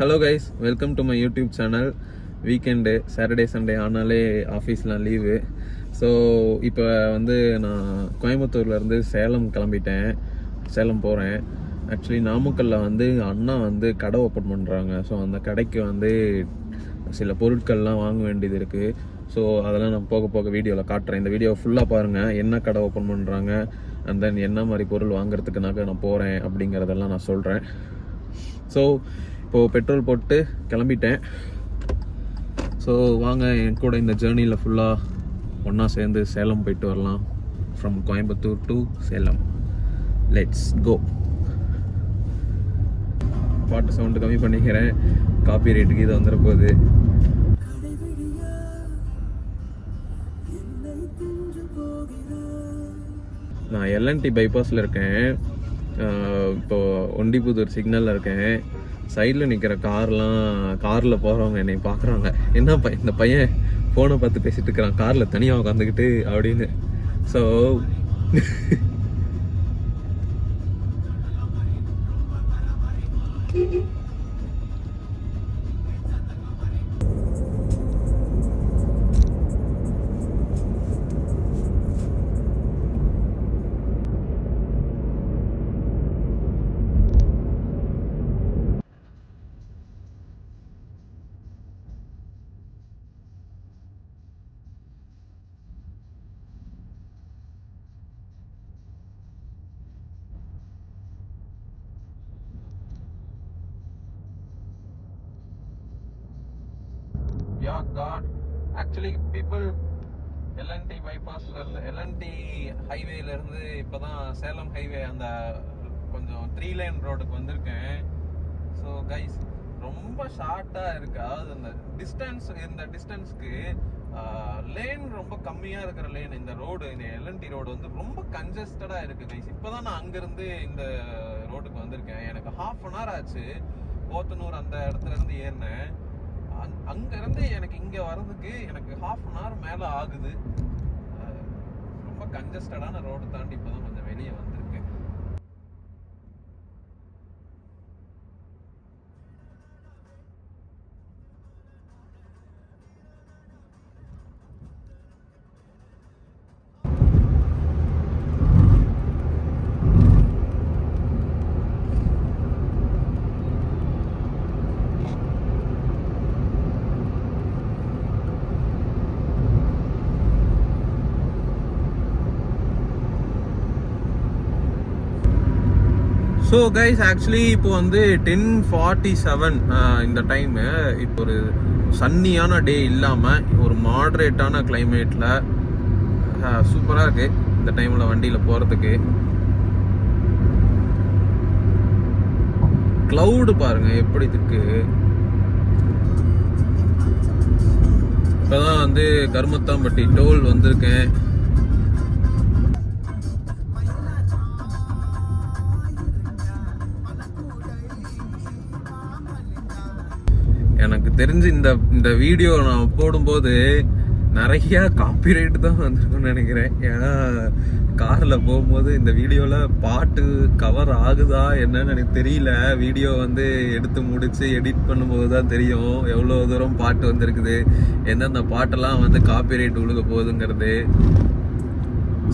Hello guys, welcome to my YouTube channel. Weekend Saturday Sunday ஆனாலே ஆஃபீஸ்லாம் leave. So இப்போ வந்து நான் கோயம்புத்தூர்லேருந்து சேலம் கிளம்பிட்டேன். சேலம் போகிறேன். ஆக்சுவலி நாமக்கல்லில் வந்து அண்ணா வந்து கடை ஓப்பன் பண்ணுறாங்க. ஸோ அந்த கடைக்கு வந்து சில பொருட்கள்லாம் வாங்க வேண்டியது இருக்குது. ஸோ அதெல்லாம் நான் போக போக வீடியோவில் காட்டுறேன். இந்த வீடியோ ஃபுல்லாக பாருங்கள். என்ன கடை ஓப்பன் பண்ணுறாங்க, அண்ட் தென் என்ன மாதிரி பொருள் வாங்குறதுக்குனாக்க நான் போகிறேன் அப்படிங்கிறதெல்லாம் நான் சொல்கிறேன். ஸோ இப்போது பெட்ரோல் போட்டு கிளம்பிட்டேன். ஸோ வாங்க என் கூட இந்த ஜேர்னியில் ஃபுல்லாக ஒன்றா சேர்ந்து சேலம் போயிட்டு வரலாம். From Coimbatore to Salem. Let's go. பாட்டு சவுண்டு கம்மி பண்ணிக்கிறேன், காப்பி ரேட்டுக்கு இது வந்துட போகுது. நான் எல்என்டி பைபாஸில் இருக்கேன். இப்போது ஒண்டிபுதூர் சிக்னலில் இருக்கேன். சைடில் நிற்கிற காரில் போகிறவங்க என்னை பார்க்குறாங்க. என்ன இந்த பையன் ஃபோனை பார்த்து பேசிகிட்டு இருக்கிறான் காரில் தனியாக உட்காந்துக்கிட்டு அப்படின்னு. So Yeah, God. Actually, people LNT bypass LNT ஹைவேலேருந்து இப்போ தான் சேலம் ஹைவே அந்த கொஞ்சம் 3 லைன் ரோடுக்கு வந்திருக்கேன். ஸோ கைஸ், ரொம்ப ஷார்ட்டாக இருக்குது. அதாவது இந்த டிஸ்டன்ஸ்க்கு லேன் ரொம்ப கம்மியாக இருக்கிற லேன். இந்த ரோடு, இந்த எல்என்டி ரோடு வந்து ரொம்ப கன்ஜஸ்டடாக இருக்குது கைஸ். இப்போ தான் நான் அங்கேருந்து இந்த ரோடுக்கு வந்திருக்கேன். எனக்கு ½ hour ஆச்சு. போத்தனூர் அந்த இடத்துல இருந்து ஏறினேன். அங்கேருந்து எனக்கு இங்கே வர்றதுக்கு எனக்கு ½ hour மேலே ஆகுது. ரொம்ப கன்ஜஸ்டடான ரோடு தாண்டி இப்போ தான் கொஞ்சம் வெளியே வந்திருக்கு. ஸோ கைஸ், ஆக்சுவலி இப்போ வந்து 10:47 இந்த டைமு. இப்போ ஒரு சன்னியான டே இல்லாமல் ஒரு மாடரேட்டான கிளைமேட்டில் சூப்பராக இருக்குது இந்த டைமில் வண்டியில் போகிறதுக்கு. க்ளவுடு பாருங்கள் எப்படி இருக்கு. இப்போ தான் வந்து கருமத்தாம்பட்டி டோல் வந்திருக்கேன். எனக்கு தெரிஞ்சு இந்த வீடியோ நான் போடும்போது நிறைய காப்பிரைட் தான் வந்திருக்குன்னு நினைக்கிறேன். ஏன்னா காரில் போகும்போது இந்த வீடியோவில் பாட்டு கவர் ஆகுதா என்னன்னு எனக்கு தெரியல. வீடியோ வந்து எடுத்து முடிச்சு எடிட் பண்ணும்போது தான் தெரியும் எவ்வளோ தூரம் பாட்டு வந்திருக்குது, எந்தெந்த பாட்டெல்லாம் வந்து காப்பிரைட் விழுக போகுதுங்கிறது.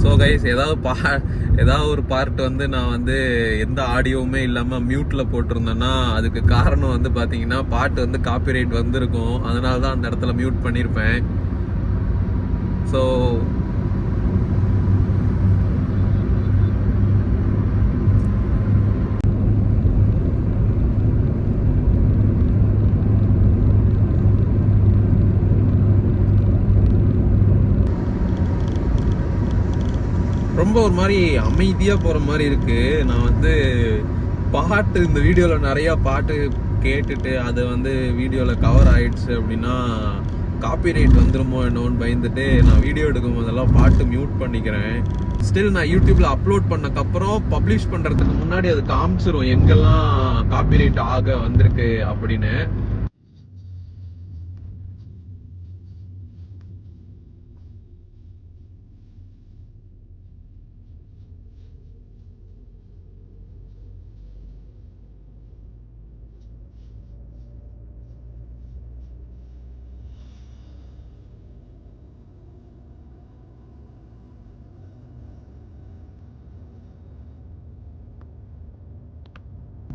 ஸோ கைஸ், ஏதாவது ஒரு பார்ட் வந்து நான் வந்து எந்த ஆடியோவுமே இல்லாமல் மியூட்டில் போட்டிருந்தேன்னா அதுக்கு காரணம் வந்து பார்த்தீங்கன்னா பாட்டு வந்து காப்பிரைட் வந்திருக்கும். அதனால தான் அந்த இடத்துல மியூட் பண்ணியிருப்பேன். ஸோ ரொம்ப ஒரு மாதிரி அமைதியாக போகிற மாதிரி இருக்குது. நான் வந்து பாட்டு இந்த வீடியோவில் நிறையா பாட்டு கேட்டுட்டு அது வந்து வீடியோவில் கவர் ஆயிடுச்சு அப்படின்னா காப்பிரைட் வந்துருமோ என்னோன்னு பயந்துட்டு நான் வீடியோ எடுக்கும் போதெல்லாம் பாட்டு மியூட் பண்ணிக்கிறேன். ஸ்டில் நான் யூடியூப்பில் அப்லோட் பண்ணக்கப்புறம் பப்ளிஷ் பண்ணுறதுக்கு முன்னாடி அது காமிச்சிரும் எங்கெல்லாம் காப்பிரைட் ஆக வந்திருக்கு அப்படின்னு.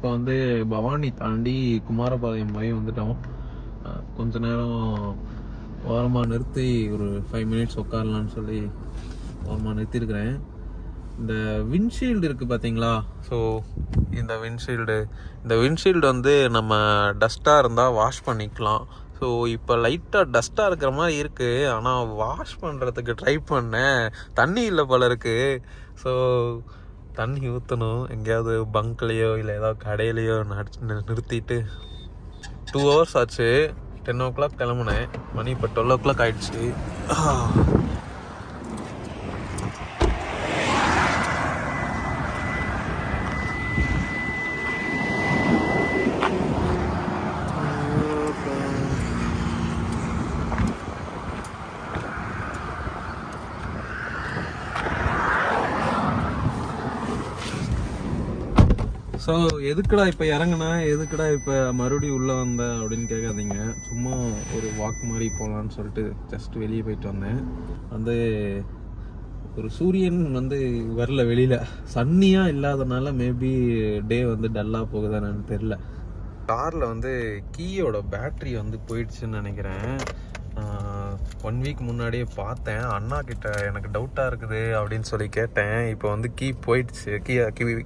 இப்போ வந்து பவானி தாண்டி குமாரபாளையம் போய் வந்துட்டோம். கொஞ்ச நேரம் ஓரமாக நிறுத்தி ஒரு 5 மினிட்ஸ் உட்காரலான்னு சொல்லி ஓரமாக நிறுத்தியிருக்கிறேன். இந்த விண்ட்ஷீல்டு இருக்குது பார்த்தீங்களா? ஸோ இந்த விண்ட்ஷீல்டு வந்து நம்ம டஸ்ட்டாக இருந்தால் வாஷ் பண்ணிக்கலாம். ஸோ இப்போ லைட்டாக டஸ்ட்டாக இருக்கிற மாதிரி இருக்குது. ஆனால் வாஷ் பண்ணுறதுக்கு ட்ரை பண்ணேன், தண்ணி இல்லை போல இருக்குது. ஸோ தண்ணி ஊற்றணும். எங்கேயாவது பங்க்லேயோ இல்லை ஏதாவது கடையிலையோ நிறுத்திட்டு 2 ஹவர்ஸ் ஆச்சு. 10 o'clock கிளம்புனேன். மணி இப்போ 12 o'clock ஆயிடுச்சு. ஸோ எதுக்குடா இப்போ இறங்குனா, எதுக்குடா இப்போ மறுபடியும் உள்ளே வந்தேன் அப்படின்னு கேட்காதீங்க. சும்மா ஒரு வாக் மாதிரி போகலான்னு சொல்லிட்டு ஜஸ்ட் வெளியே போயிட்டு வந்தேன். வந்து ஒரு சூரியன் வந்து வரல வெளியில், சன்னியாக இல்லாதனால மேபி டே வந்து டல்லாக போகுதான்னு தெரில. காரில் வந்து கீயோட பேட்ரி வந்து போயிடுச்சுன்னு நினைக்கிறேன். 1 வீக் முன்னாடியே பார்த்தேன். அண்ணா கிட்ட எனக்கு டவுட்டாக இருக்குது அப்படின்னு சொல்லி கேட்டேன். இப்போ வந்து கீ போயிடுச்சு.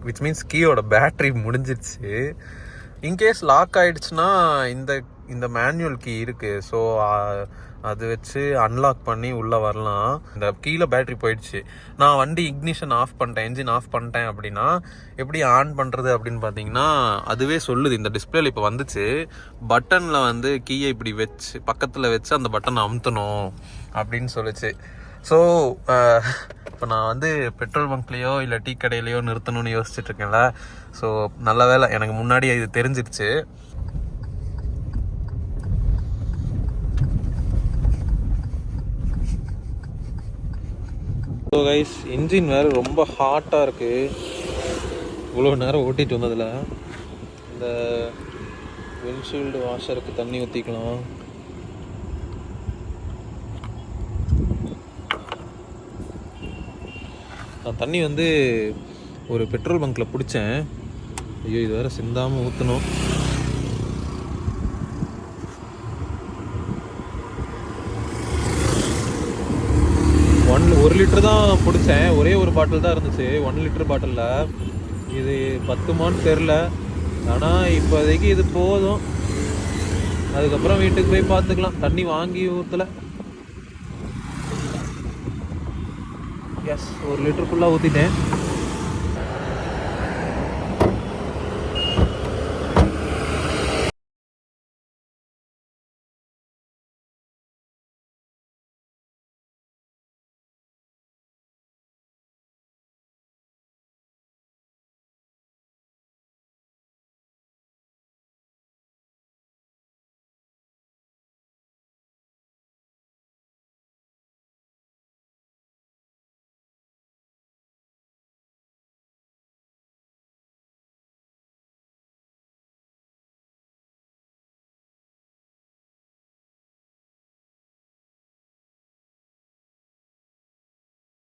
விச் மீன்ஸ் கீயோட பேட்ரி முடிஞ்சிடுச்சு. இன்கேஸ் லாக் ஆகிடுச்சுன்னா இந்த மேனுவல் கீ இருக்குது. ஸோ அது வச்சு அன்லாக் பண்ணி உள்ளே வரலாம். இந்த கீழே பேட்ரி போயிடுச்சு. நான் வண்டி இக்னிஷன் ஆஃப் பண்ணிட்டேன், என்ஜின் ஆஃப் பண்ணிட்டேன் அப்படின்னா எப்படி ஆன் பண்ணுறது அப்படின்னு பார்த்தீங்கன்னா அதுவே சொல்லுது. இந்த டிஸ்பிளேல இப்போ வந்துச்சு, பட்டனில் வந்து கீயை இப்படி வச்சு பக்கத்தில் வச்சு அந்த பட்டனை அமுத்தணும் அப்படின்னு சொல்லிச்சு. ஸோ இப்போ நான் வந்து பெட்ரோல் பங்க்லேயோ இல்லை டீ கடையிலையோ நிறுத்தணும்னு யோசிச்சுட்டு இருக்கேன்ல. ஸோ நல்ல வேலை எனக்கு முன்னாடி இது தெரிஞ்சிருச்சு. ஸோ கைஸ், இன்ஜின் வேறு ரொம்ப ஹாட்டாக இருக்குது. இவ்வளோ நேரம் ஓட்டிகிட்டு வந்ததில் இந்த விண்ட்ஷீல்டு வாஷருக்கு தண்ணி ஊற்றிக்கலாம். நான் தண்ணி வந்து ஒரு பெட்ரோல் பங்க்கில் பிடிச்சேன். ஐயோ, இது வேறு சிந்தாமல் ஊற்றணும். ஒரு லிட்டர் தான் பிடிச்சேன். ஒரே ஒரு பாட்டில் தான் இருந்துச்சு, 1 லிட்டர் பாட்டிலில். இது 10மான்னு தெரில. ஆனால் இப்போதைக்கு இது போதும். அதுக்கப்புறம் வீட்டுக்கு போய் பார்த்துக்கலாம். தண்ணி வாங்கி ஊற்றலை. எஸ், 1 லிட்டர் ஃபுல்லாக ஊற்றிட்டேன்.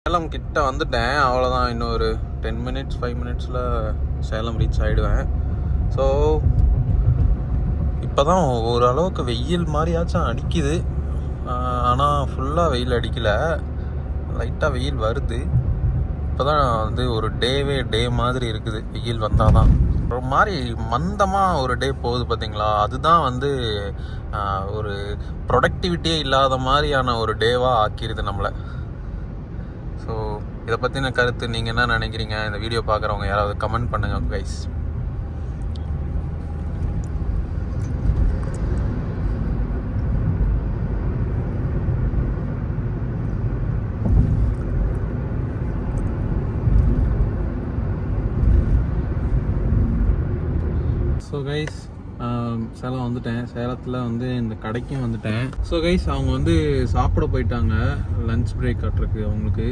சேலம் கிட்ட வந்துட்டேன். அவ்வளோதான், இன்னும் ஒரு 10 மினிட்ஸ் 5 மினிட்ஸில் சேலம் ரீச் ஆகிடுவேன். ஸோ இப்போ தான் ஓரளவுக்கு வெயில் மாதிரியாச்சும் அடிக்குது. ஆனால் ஃபுல்லாக வெயில் அடிக்கலை, லைட்டாக வெயில் வருது. இப்போ தான் வந்து ஒரு டே மாதிரி இருக்குது. வெயில் வந்தால் தான் ஒரு மாதிரி மந்தமாக ஒரு டே போகுது பார்த்தீங்களா? அதுதான் வந்து ஒரு ப்ரொடக்டிவிட்டியே இல்லாத மாதிரியான ஒரு டேவாக ஆக்கிடுது நம்மளை. ஸோ இதை பற்றின கருத்து நீங்கள் என்ன நினைக்கிறீங்க? இந்த வீடியோ பார்க்குறவங்க யாராவது கமெண்ட் பண்ணுங்கள் கைஸ். ஸோ கைஸ், சேலம் வந்துட்டேன். சேலத்தில் வந்து இந்த கடைக்கும் வந்துட்டேன். ஸோ கைஸ், அவங்க வந்து சாப்பிட போயிட்டாங்க. லன்ச் பிரேக் ஆட்டிருக்கு அவங்களுக்கு.